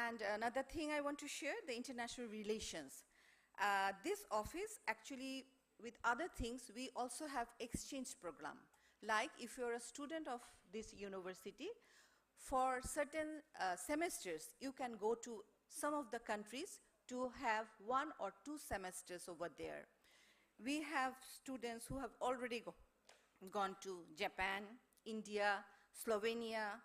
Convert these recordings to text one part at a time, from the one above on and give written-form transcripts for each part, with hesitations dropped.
And another thing I want to share, the international relations. This office actually, with other things, we also have exchange program. Like if you're a student of this university, for certain semesters, you can go to some of the countries to have 1 or 2 semesters over there. We have students who have already gone to Japan, India, Slovenia,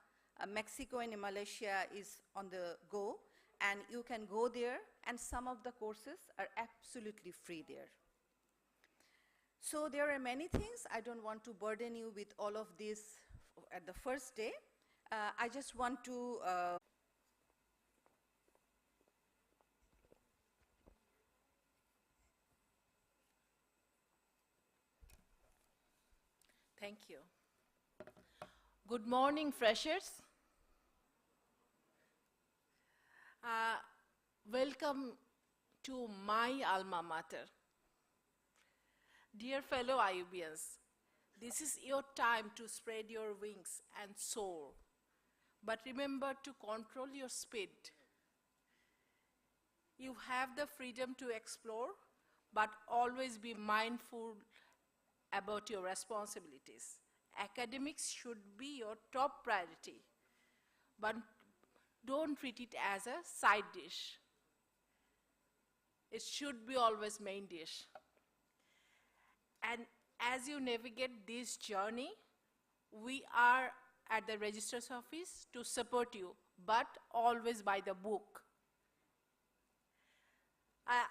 Mexico and Malaysia is on the go, and you can go there, and some of the courses are absolutely free there. So there are many things. I don't want to burden you with all of this at the first day. I just want to Thank you. Good morning, freshers. Welcome to my alma mater. Dear fellow IUBians, this is your time to spread your wings and soar. But remember to control your speed. You have the freedom to explore, but always be mindful about your responsibilities. Academics should be your top priority, but don't treat it as a side dish. It should be always main dish. And as you navigate this journey, we are at the registrar's office to support you, but always by the book.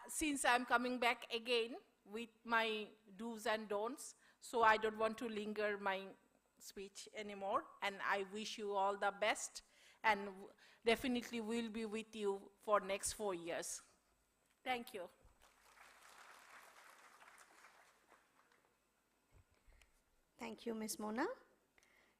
Since I'm coming back again with my do's and don'ts, so I don't want to linger my speech anymore, and I wish you all the best, and definitely we'll be with you for next 4 years. Thank you. Thank you, Ms. Mona.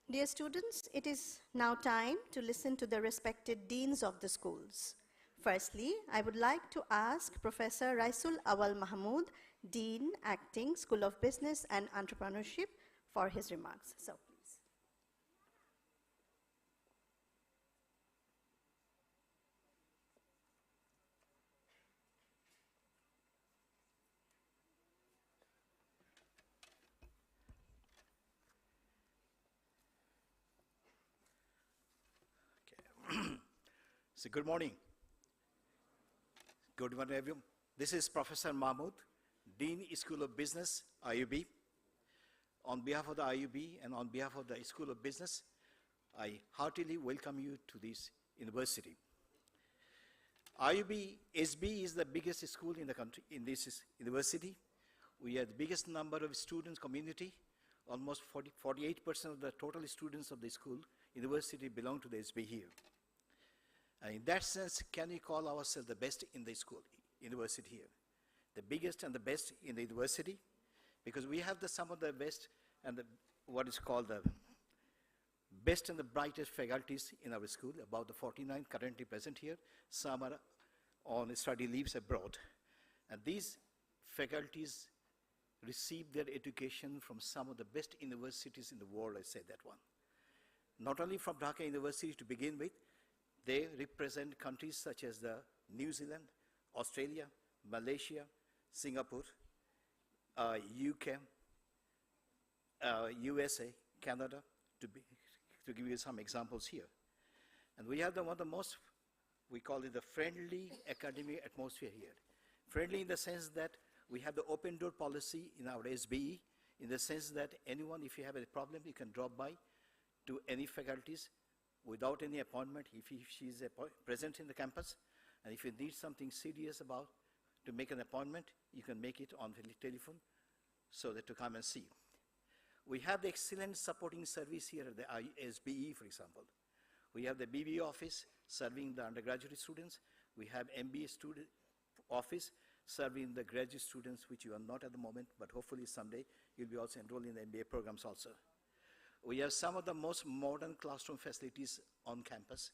Dear students, it is now time to listen to the respected deans of the schools. Firstly, I would like to ask Professor Raisul Awal Mahmood, Dean, Acting, School of Business and Entrepreneurship, for his remarks. So, please. Okay. So, good morning. Good morning, everyone. This is Professor Mahmood, Dean, School of Business, IUB. On behalf of the IUB and on behalf of the School of Business, I heartily welcome you to this university. IUB SB is the biggest school in the country, in this university. We have the biggest number of students community. Almost 48% of the total students of the school, university belong to the SB here. And in that sense, can we call ourselves the best in the school, university here? The biggest and the best in the university, because we have some of the best and what is called the best and the brightest faculties in our school, about the 49 currently present here. Some are on study leaves abroad. And these faculties receive their education from some of the best universities in the world, I say that one. Not only from Dhaka University to begin with, they represent countries such as the New Zealand, Australia, Malaysia, Singapore, UK, USA, Canada, to give you some examples here. And we have one of the most, we call it the friendly academic atmosphere here. Friendly in the sense that we have the open door policy in our SBE, in the sense that anyone, if you have a problem, you can drop by to any faculties without any appointment, if she is present in the campus. And if you need something serious about to make an appointment, you can make it on the telephone so that to come and see. We have the excellent supporting service here at the SBE, for example. We have the BBA office serving the undergraduate students. We have MBA student office serving the graduate students, which you are not at the moment, but hopefully someday you'll be also enrolled in the MBA programs also. We have some of the most modern classroom facilities on campus,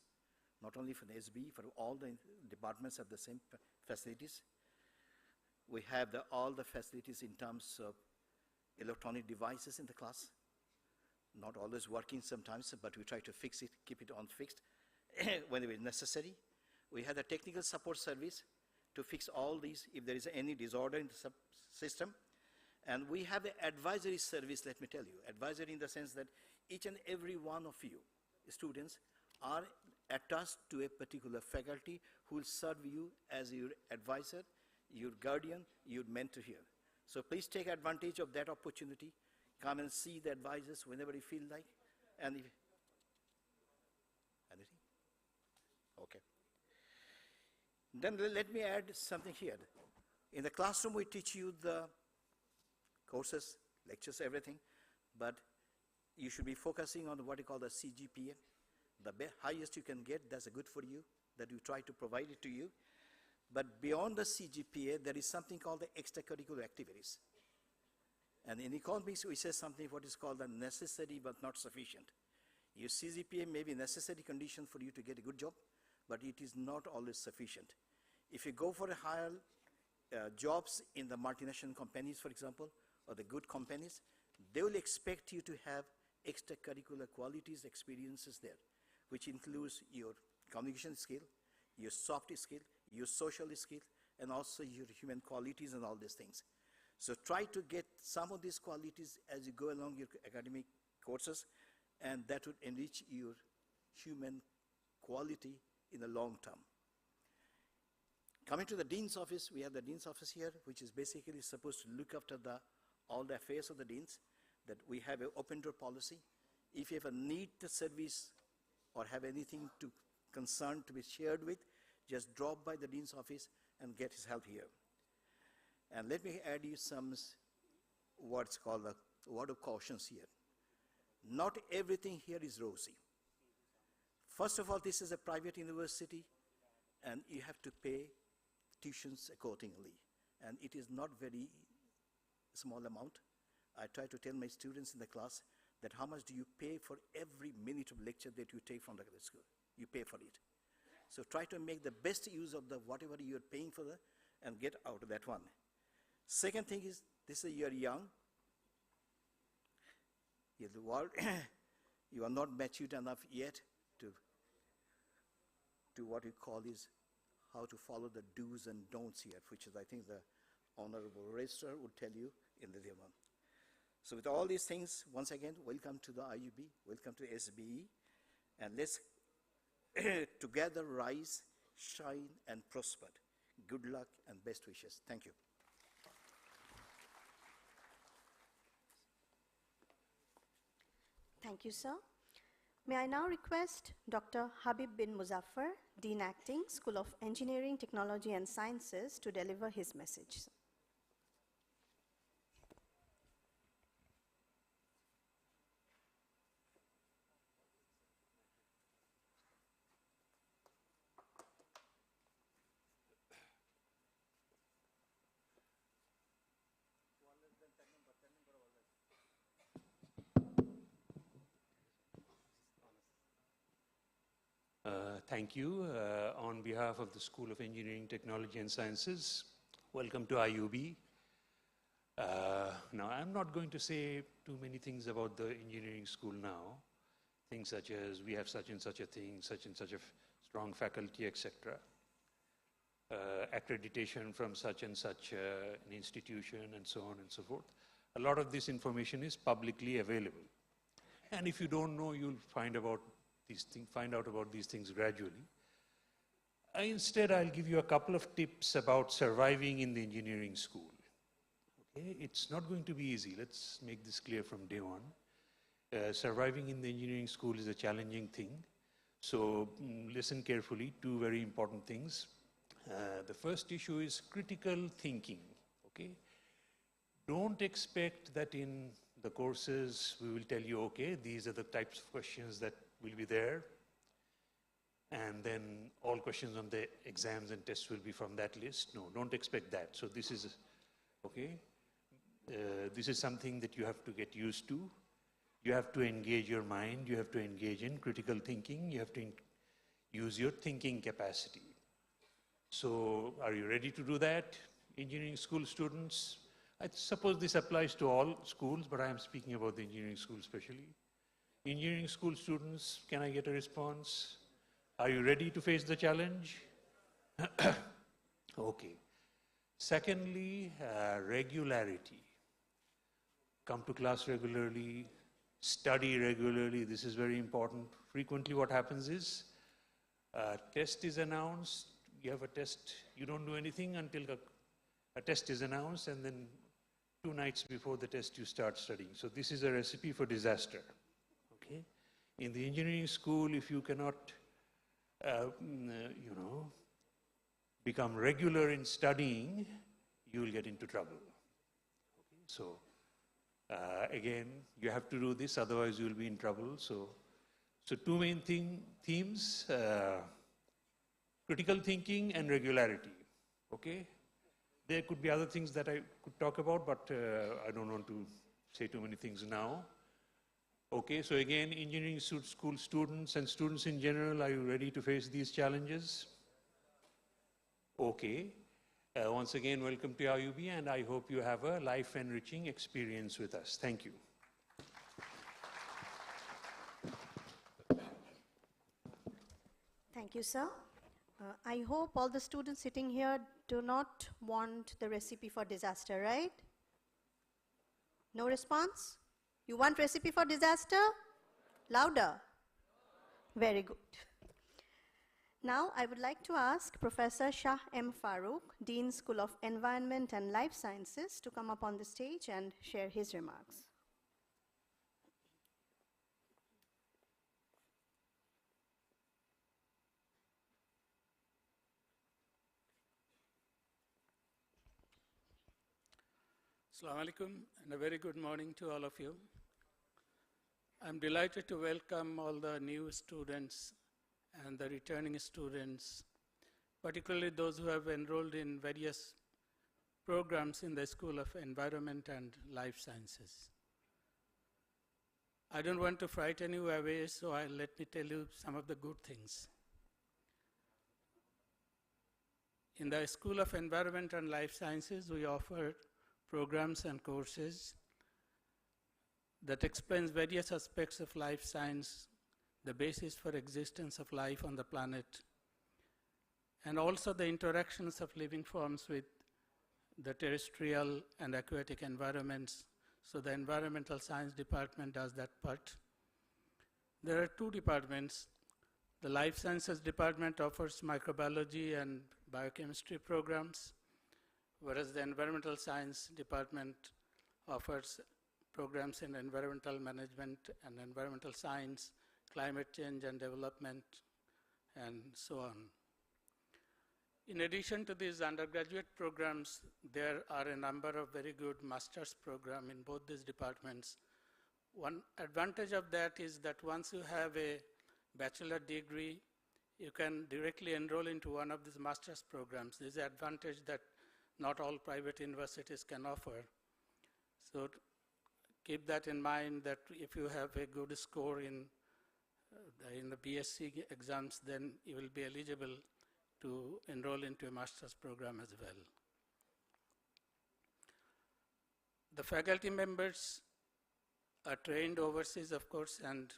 not only for the SB, for all the departments have the same facilities. We have all the facilities in terms of electronic devices in the class, not always working sometimes, but we try to fix it, keep it on fixed whenever necessary. We have the technical support service to fix all these if there is any disorder in the system. And we have an advisory service, let me tell you. Advisory in the sense that each and every one of you, students, are attached to a particular faculty who will serve you as your advisor, your guardian, your mentor here. So please take advantage of that opportunity. Come and see the advisors whenever you feel like. And if, anything? Okay. Then let me add something here. In the classroom, we teach you the courses, lectures, everything, but you should be focusing on what you call the CGPA. The highest you can get, that's good for you, that we try to provide it to you. But beyond the CGPA, there is something called the extracurricular activities. And in economics, we say something what is called the necessary but not sufficient. Your CGPA may be a necessary condition for you to get a good job, but it is not always sufficient. If you go for a higher jobs in the multinational companies, for example, or the good companies, they will expect you to have extracurricular qualities, experiences there, which includes your communication skill, your soft skill, your social skill, and also your human qualities and all these things. So try to get some of these qualities as you go along your academic courses, and that would enrich your human quality in the long term. Coming to the Dean's office, we have the Dean's office here, which is basically supposed to look after all the affairs of the Deans, that we have an open door policy. If you ever need the service or have anything to concern to be shared with, just drop by the Dean's office and get his help here. And let me add you some what's called the word of cautions here. Not everything here is rosy. First of all, this is a private university, and you have to pay tuitions accordingly. And it is not very small amount. I try to tell my students in the class that how much do you pay for every minute of lecture that you take from the school? You pay for it. So try to make the best use of the whatever you're paying for and get out of that one. Second thing is, this is you're young. You are not matured enough yet to what we call is how to follow the do's and don'ts here, which is I think the Honorable Registrar would tell you in the demo. So with all these things, once again, welcome to the IUB, welcome to SBE, and let's together rise, shine, and prosper. Good luck and best wishes. Thank you. Thank you, sir. May I now request Dr. Habib bin Muzaffar, Dean Acting, School of Engineering, Technology and Sciences, to deliver his message. Thank you. On behalf of the School of Engineering, Technology and Sciences, welcome to IUB. Now, I'm not going to say too many things about the engineering school now. Things such as we have such and such a thing, such and such a strong faculty, etc. Accreditation from such and such an institution, and so on and so forth. A lot of this information is publicly available. And if you don't know, you'll find out about these things gradually. Instead, I'll give you a couple of tips about surviving in the engineering school. Okay? It's not going to be easy. Let's make this clear from day one. Surviving in the engineering school is a challenging thing. So listen carefully, two very important things. The first issue is critical thinking. Okay? Don't expect that in the courses we will tell you, okay, these are the types of questions that will be there, and then all questions on the exams and tests will be from that list. No, don't expect that. So this is, okay, this is something that you have to get used to. You have to engage your mind, you have to engage in critical thinking, you have to use your thinking capacity. So are you ready to do that, engineering school students? I suppose this applies to all schools, but I am speaking about the engineering school especially. Engineering school students, can I get a response? Are you ready to face the challenge? Okay. Secondly, regularity. Come to class regularly, study regularly. This is very important. Frequently what happens is, test is announced, you have a test, you don't do anything until a test is announced, and then 2 nights before the test you start studying. So this is a recipe for disaster. Okay? In the engineering school, if you cannot, become regular in studying, you will get into trouble. Okay? So again, you have to do this, otherwise you will be in trouble. So 2 main themes, critical thinking and regularity. Okay? There could be other things that I could talk about, but I don't want to say too many things now. Okay, so again, engineering school students and students in general, are you ready to face these challenges? Okay. Once again, welcome to IUB, and I hope you have a life-enriching experience with us. Thank you. Thank you, sir. I hope all the students sitting here do not want the recipe for disaster, right? No response? You want recipe for disaster? Louder. Very good. Now, I would like to ask Professor Shah M. Farooq, Dean School of Environment and Life Sciences, to come up on the stage and share his remarks. Assalamu alaikum, and a very good morning to all of you. I'm delighted to welcome all the new students and the returning students, particularly those who have enrolled in various programs in the School of Environment and Life Sciences. I don't want to frighten you away, so let me tell you some of the good things. In the School of Environment and Life Sciences, we offer programs and courses that explains various aspects of life science, the basis for existence of life on the planet, and also the interactions of living forms with the terrestrial and aquatic environments. So the environmental science department does that part. There are 2 departments. The life sciences department offers microbiology and biochemistry programs, whereas the environmental science department offers programs in environmental management and environmental science, climate change and development, and so on. In addition to these undergraduate programs, there are a number of very good master's programs in both these departments. One advantage of that is that once you have a bachelor degree, you can directly enroll into one of these master's programs. This is an advantage that not all private universities can offer. So keep that in mind, that if you have a good score in the BSc exams, then you will be eligible to enroll into a master's program as well. The faculty members are trained overseas, of course, and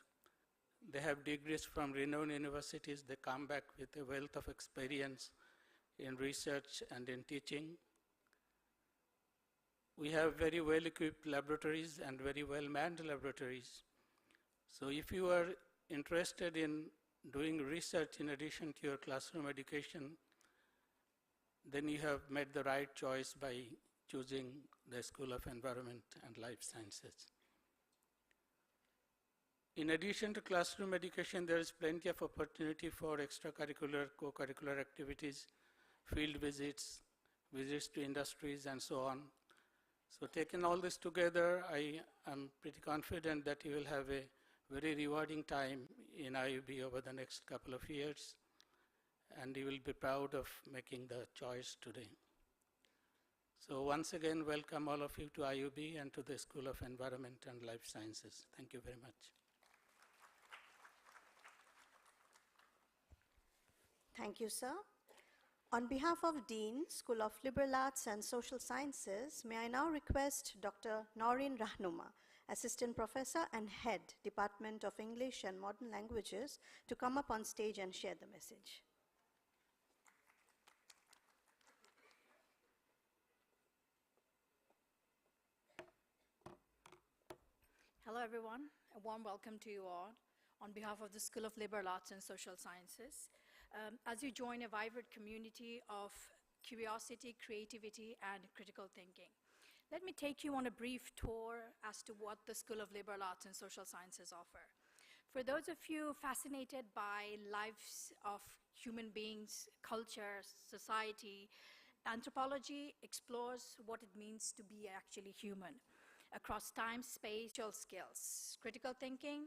they have degrees from renowned universities. They come back with a wealth of experience in research and in teaching. We have very well-equipped laboratories and very well-manned laboratories. So if you are interested in doing research in addition to your classroom education, then you have made the right choice by choosing the School of Environment and Life Sciences. In addition to classroom education, there is plenty of opportunity for extracurricular, co-curricular activities, field visits, visits to industries, and so on. So taking all this together, I am pretty confident that you will have a very rewarding time in IUB over the next couple of years, and you will be proud of making the choice today. So once again, welcome all of you to IUB and to the School of Environment and Life Sciences. Thank you very much. Thank you, sir. On behalf of Dean, School of Liberal Arts and Social Sciences, may I now request Dr. Noreen Rahnuma, Assistant Professor and Head, Department of English and Modern Languages, to come up on stage and share the message. everyone. A warm welcome to you all on behalf of the School of Liberal Arts and Social Sciences. As you join a vibrant community of curiosity, creativity, and critical thinking, let me take you on a brief tour as to what the School of Liberal Arts and Social Sciences offer. For those of you fascinated by lives of human beings, culture, society, anthropology explores what it means to be actually human across time, space, social skills, critical thinking,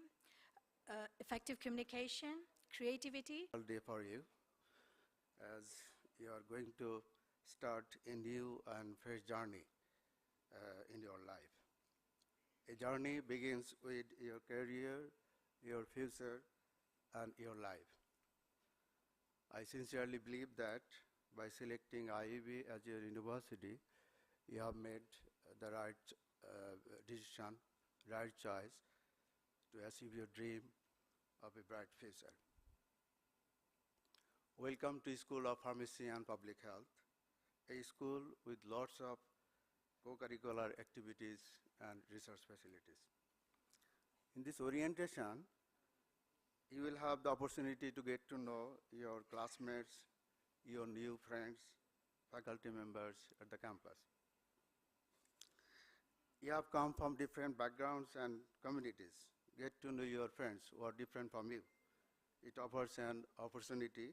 effective communication, creativity. All day for you, as you are going to start a new and fresh journey in your life. A journey begins with your career, your future, and your life. I sincerely believe that by selecting IEB as your university, you have made the right decision, right choice to achieve your dream of a bright future. Welcome to School of Pharmacy and Public Health, a school with lots of co-curricular activities and research facilities. In this orientation, you will have the opportunity to get to know your classmates, your new friends, faculty members at the campus. You have come from different backgrounds and communities. Get to know your friends who are different from you. It offers an opportunity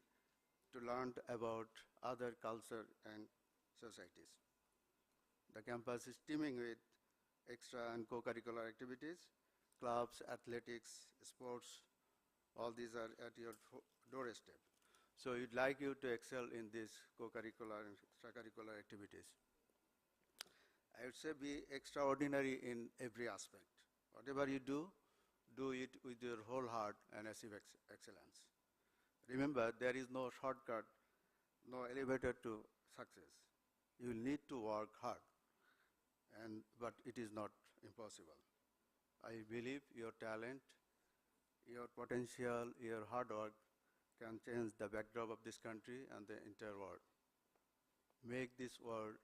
to learn about other culture and societies. The campus is teeming with extra and co-curricular activities, clubs, athletics, sports, all these are at your doorstep. So we'd like you to excel in these co-curricular and extracurricular activities. I would say be extraordinary in every aspect. Whatever you do it with your whole heart and achieve excellence. Remember, there is no shortcut, no elevator to success. You will need to work hard, but it is not impossible. I believe your talent, your potential, your hard work can change the backdrop of this country and the entire world. Make this world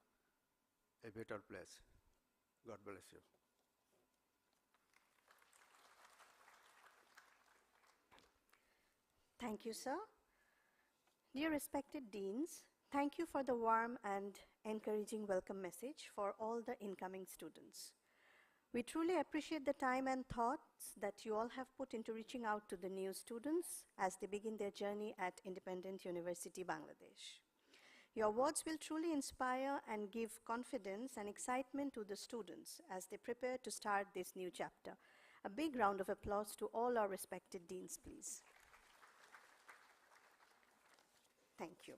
a better place. God bless you. Thank you, sir. Dear respected deans, thank you for the warm and encouraging welcome message for all the incoming students. We truly appreciate the time and thoughts that you all have put into reaching out to the new students as they begin their journey at Independent University, Bangladesh. Your words will truly inspire and give confidence and excitement to the students as they prepare to start this new chapter. A big round of applause to all our respected deans, please. Thank you.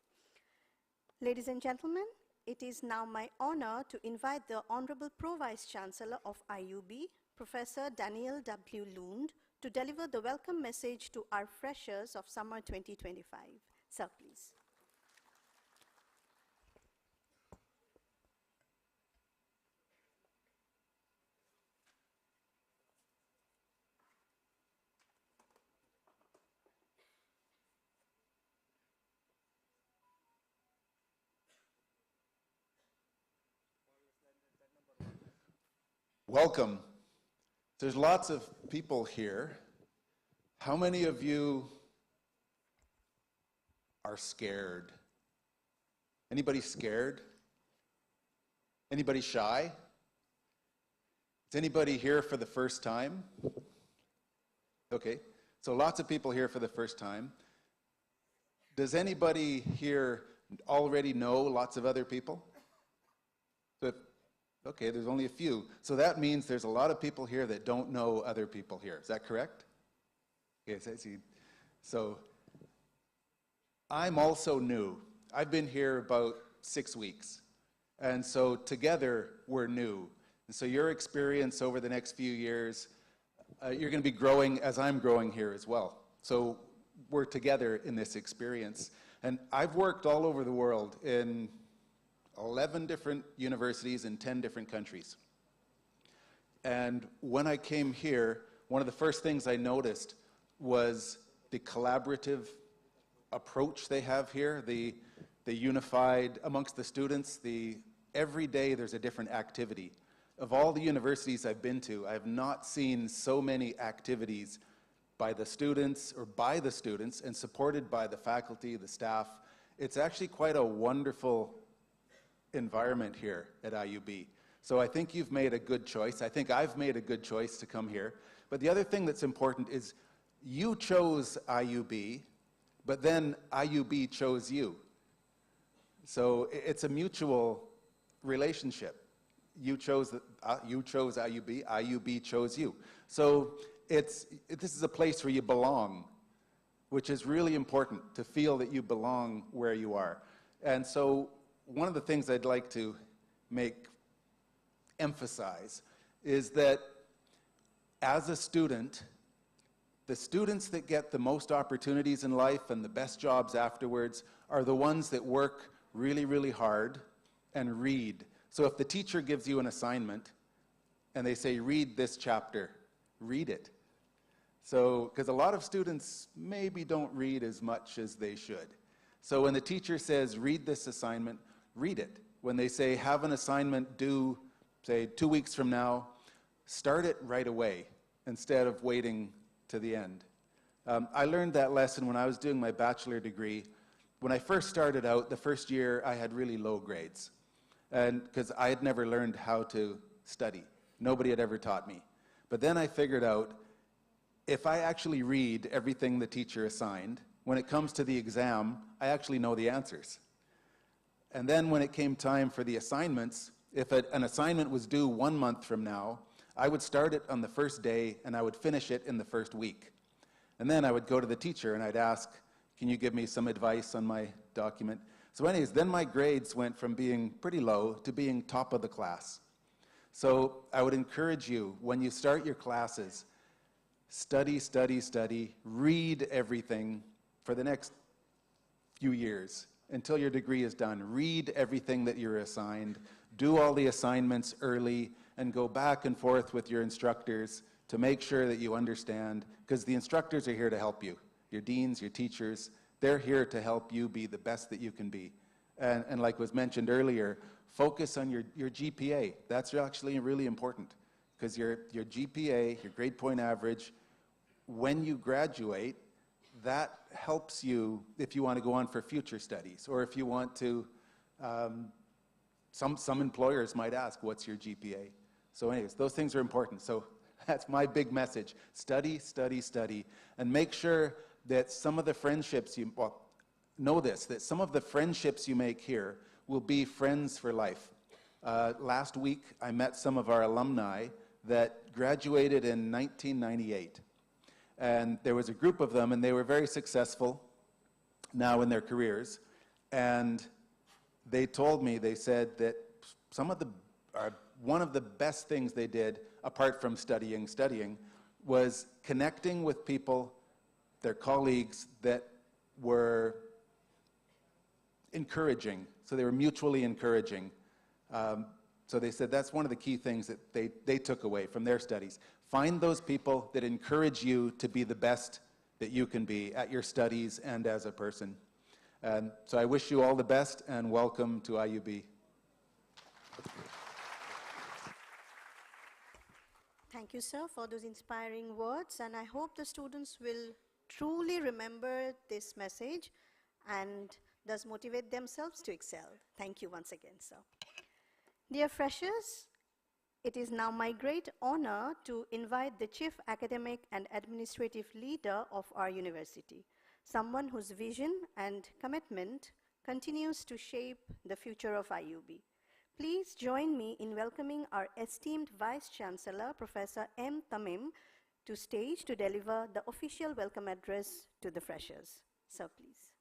Ladies and gentlemen, it is now my honor to invite the Honorable Pro-Vice Chancellor of IUB, Professor Daniel W. Lund, to deliver the welcome message to our freshers of summer 2025. Sir, please. Welcome. There's lots of people here. How many of you are scared? Anybody scared? Anybody shy? Is anybody here for the first time? Okay, so lots of people here for the first time. Does anybody here already know lots of other people? Okay, there's only a few. So that means there's a lot of people here that don't know other people here. Is that correct? Yes, I see. So I'm also new. I've been here about 6 weeks. And so together we're new. And so your experience over the next few years, you're going to be growing as I'm growing here as well. So we're together in this experience. And I've worked all over the world in 11 different universities in 10 different countries. And when I came here, one of the first things I noticed was the collaborative approach they have here, the unified amongst the students, every day there's a different activity. Of all the universities I've been to, I have not seen so many activities by the students and supported by the faculty, the staff. It's actually quite a wonderful environment here at IUB. So I think you've made a good choice. I think I've made a good choice to come here. But the other thing that's important is you chose IUB, but then IUB chose you. So it's a mutual relationship. You chose IUB, IUB chose you. So this is a place where you belong, which is really important, to feel that you belong where you are. And so one of the things I'd like to emphasize is that as a student, the students that get the most opportunities in life and the best jobs afterwards are the ones that work really, really hard and read. So if the teacher gives you an assignment and they say, read this chapter, read it. So, because a lot of students maybe don't read as much as they should. So when the teacher says, read this assignment, read it. When they say, have an assignment due, say, 2 weeks from now, start it right away instead of waiting to the end. I learned that lesson when I was doing my bachelor degree. When I first started out, the first year, I had really low grades. And because I had never learned how to study. Nobody had ever taught me. But then I figured out, if I actually read everything the teacher assigned, when it comes to the exam, I actually know the answers. And then when it came time for the assignments, if an assignment was due 1 month from now, I would start it on the first day and I would finish it in the first week. And then I would go to the teacher and I'd ask, can you give me some advice on my document? So anyways, then my grades went from being pretty low to being top of the class. So I would encourage you, when you start your classes, study, study, study, read everything for the next few years until your degree is done. Read everything that you're assigned, do all the assignments early, and go back and forth with your instructors to make sure that you understand, because the instructors are here to help you. Your deans, your teachers, they're here to help you be the best that you can be. And like was mentioned earlier, focus on your GPA. That's actually really important, because your GPA, your grade point average, when you graduate, that helps you if you want to go on for future studies, or if you want to, some employers might ask, what's your GPA? So anyways, those things are important. So that's my big message. Study, study, study, and make sure that some of the friendships know this, that some of the friendships you make here will be friends for life. Last week, I met some of our alumni that graduated in 1998. And there was a group of them, and they were very successful now in their careers. And they told me, they said that one of the best things they did, apart from studying, was connecting with people, their colleagues, that were encouraging. So they were mutually encouraging. So they said that's one of the key things that they took away from their studies. Find those people that encourage you to be the best that you can be at your studies and as a person. So I wish you all the best, and welcome to IUB. Thank you, sir, for those inspiring words, and I hope the students will truly remember this message and thus motivate themselves to excel. Thank you once again, sir. Dear freshers, it is now my great honor to invite the Chief Academic and Administrative Leader of our university, someone whose vision and commitment continues to shape the future of IUB. Please join me in welcoming our esteemed Vice Chancellor, Professor M. Tamim, to stage to deliver the official welcome address to the freshers. Sir, please.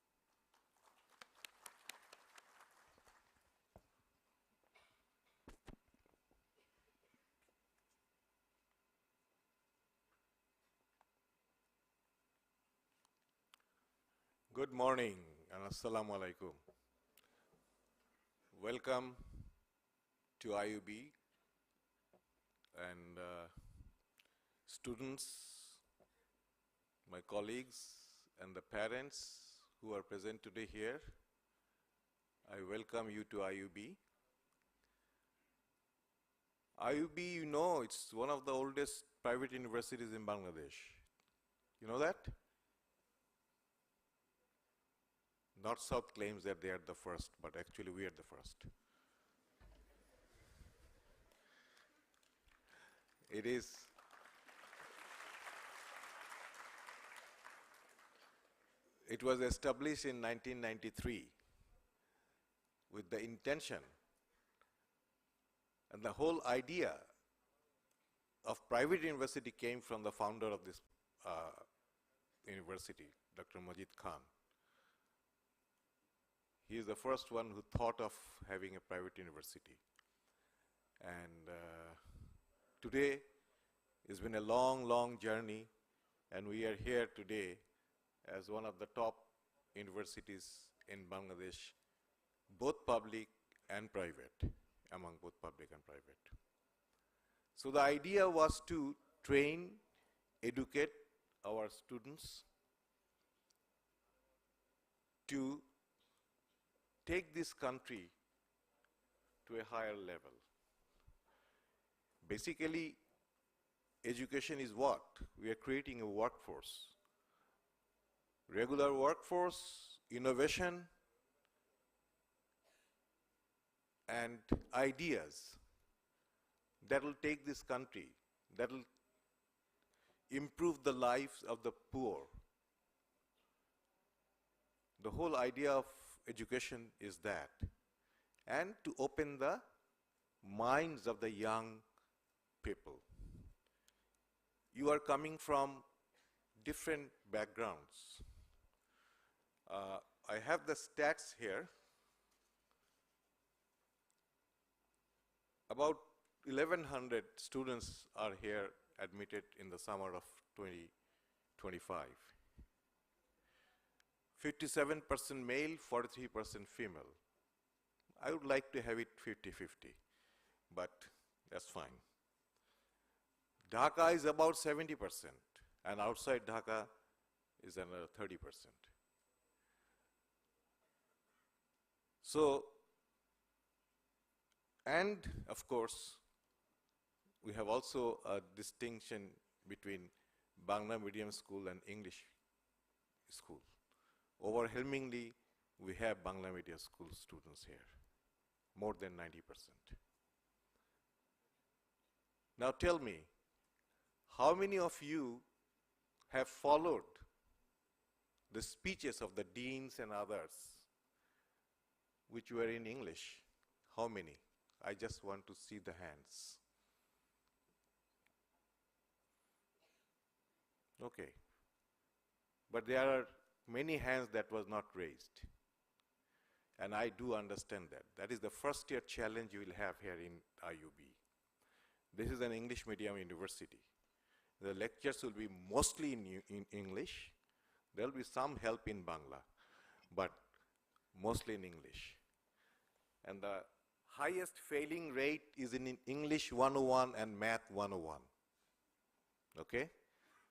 Good morning and assalamu alaikum. Welcome to IUB, and students, my colleagues, and the parents who are present today here. I welcome you to IUB. IUB, you know, it's one of the oldest private universities in Bangladesh. You know that? North South claims that they are the first, but actually we are the first. It is. It was established in 1993 with the intention, and the whole idea of private university came from the founder of this university, Dr. Majid Khan. He is the first one who thought of having a private university. And today, it's been a long, long journey, and we are here today as one of the top universities in Bangladesh, both public and private, among both public and private. So the idea was to train, educate our students to take this country to a higher level. Basically, education is what? We are creating a workforce. Regular workforce, innovation, and ideas that will take this country, that will improve the lives of the poor. The whole idea of education is that, and to open the minds of the young people. You are coming from different backgrounds. I have the stats here. About 1,100 students are here admitted in the summer of 2025. 57% male, 43% female. I would like to have it 50-50, but that's fine. Dhaka is about 70%, and outside Dhaka is another 30%. So, and of course, we have also a distinction between Bangla medium school and English school. Overwhelmingly, we have Bangla medium school students here, more than 90%. Now tell me, how many of you have followed the speeches of the deans and others which were in English? How many? I just want to see the hands. Okay. But there are many hands that was not raised. And I do understand that. That is the first year challenge you will have here in IUB. This is an English medium university. The lectures will be mostly in English. There will be some help in Bangla, but mostly in English. And the highest failing rate is in English 101 and Math 101. Okay?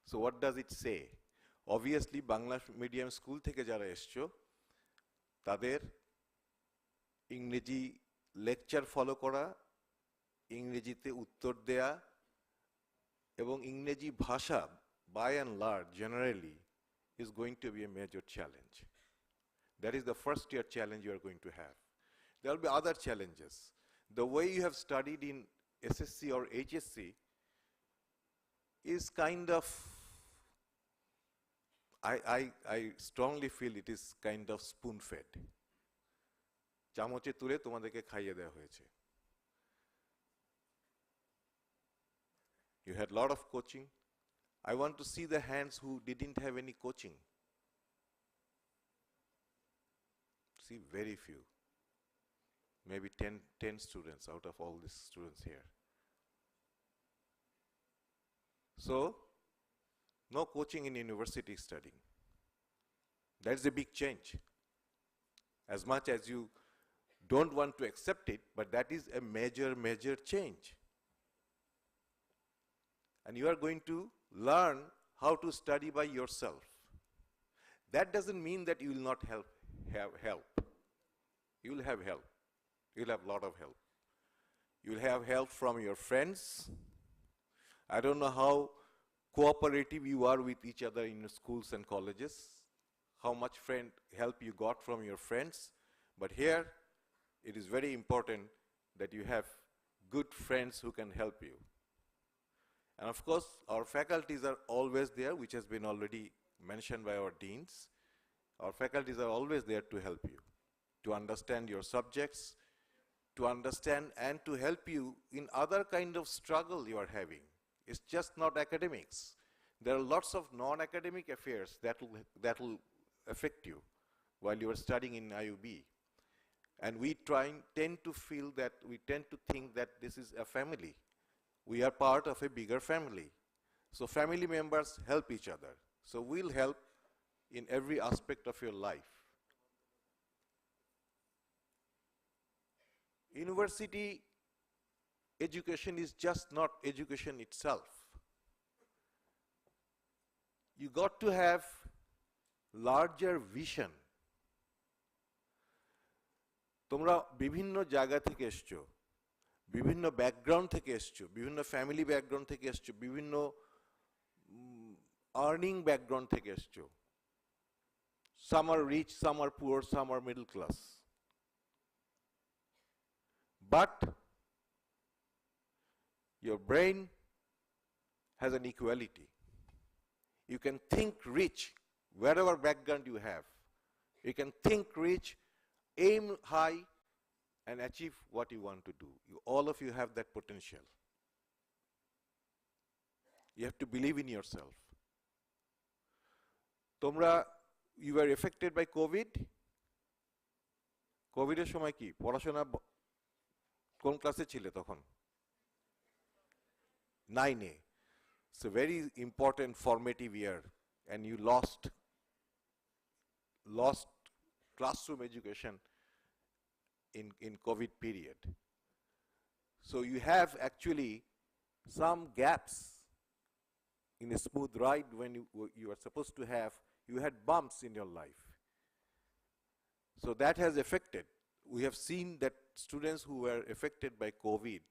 So what does it say? Obviously, Bangla medium school থেকে যারা এসছো তাদের ইংরেজি lecture follow করা, ইংরেজিতে উত্তর দেয়া এবং ইংরেজি ভাষা by and large generally is going to be a major challenge. That is the first year challenge you are going to have. There will be other challenges. The way you have studied in SSC or HSC is kind of, I strongly feel it is kind of spoon-fed. চামচে তুলে তোমাদেরকে খাইয়ে দেওয়া হয়েছে. You had a lot of coaching. I want to see the hands who didn't have any coaching. See, very few. Maybe 10 students out of all these students here. So, no coaching in university studying. That's a big change. As much as you don't want to accept it, but that is a major, major change. And you are going to learn how to study by yourself. That doesn't mean that you will not have help. You will have help. You will have a lot of help. You'll have help from your friends. I don't know how cooperative you are with each other in your schools and colleges, how much help you got from your friends, but here it is very important that you have good friends who can help you. And of course, our faculties are always there, which has been already mentioned by our deans. Our faculties are always there to help you, to understand your subjects, to understand and to help you in other kind of struggle you are having. It's just not academics. There are lots of non-academic affairs that will affect you while you are studying in IUB. And we tend to think that this is a family. We are part of a bigger family. So family members help each other. So we'll help in every aspect of your life. University education is just not education itself. You got to have larger vision. তোমরা বিভিন্ন জায়গা থেকে এসছো, বিভিন্ন background থেকে এসছো, বিভিন্ন family background থেকে এসছো, বিভিন্ন আর্নিং ব্যাকগ্রাউন্ড থেকে এসছো. Some are rich, some are poor, some are middle class. But your brain has an equality. You can think rich wherever background you have. You can think rich, aim high, and achieve what you want to do. All of you have that potential. You have to believe in yourself. You were affected by COVID. COVID এর সময় কি পড়াশোনা কোন ক্লাসে ছিলে তখন? 9A. It's a very important formative year, and you lost classroom education in COVID period. So you have actually some gaps in a smooth ride when you are supposed to have. You had bumps in your life. So that has affected. We have seen that students who were affected by COVID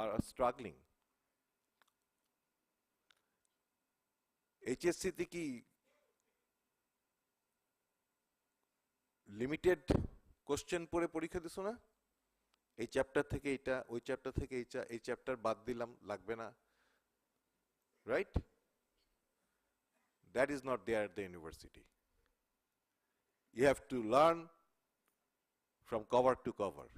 are struggling. HSC তে কি limited question পড়ে পরীক্ষা দিছো না? এই chapter থেকে এটা, ওই চ্যাপ্টার থেকে এই চ্যাপ্টার বাদ দিলাম, লাগবে না, right? That is not there at the university. You have to learn from cover to cover.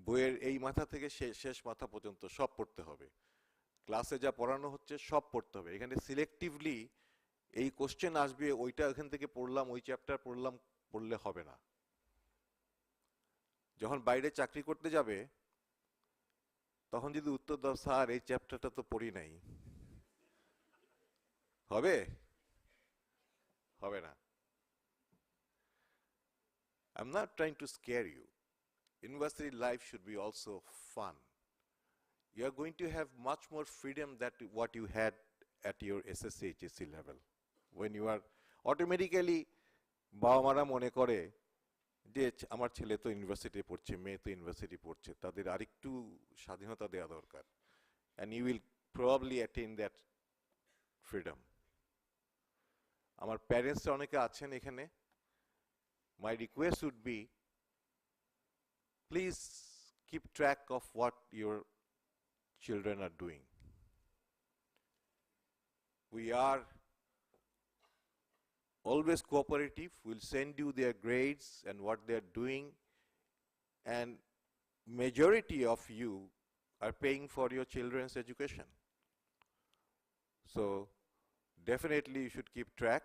বইয়ের এই মাথা থেকে শেষ মাথা পর্যন্ত সব পড়তে হবে। ক্লাসে যা পড়ানো হচ্ছে সব পড়তে হবে। এখানে সিলেক্টিভলি এই কোশ্চেন আসবে, ওইটা এখান থেকে পড়লাম, ওই চ্যাপ্টার পড়লাম, পড়লে হবে না। যখন বাইরে চাকরি করতে যাবে তখন যদি উত্তর দাও, স্যার এই চ্যাপ্টারটা তো পড়ি নাই, হবে? হবে না। I'm not trying to scare you. University life should be also fun. You are going to have much more freedom than what you had at your SSC, HSC level. When you are automatically, বাবা মারা মনে করে যে আমার ছেলে তো university পড়ছে, মেয়ে তো ইউনিভার্সিটি পড়ছে, তাদের আরেকটু স্বাধীনতা দেওয়া দরকার। And you will probably attain that freedom. আমার প্যারেন্টস অনেকে আছেন এখানে। My request would be, please keep track of what your children are doing. We are always cooperative. We'll send you their grades and what they're doing, and majority of you are paying for your children's education. So definitely you should keep track.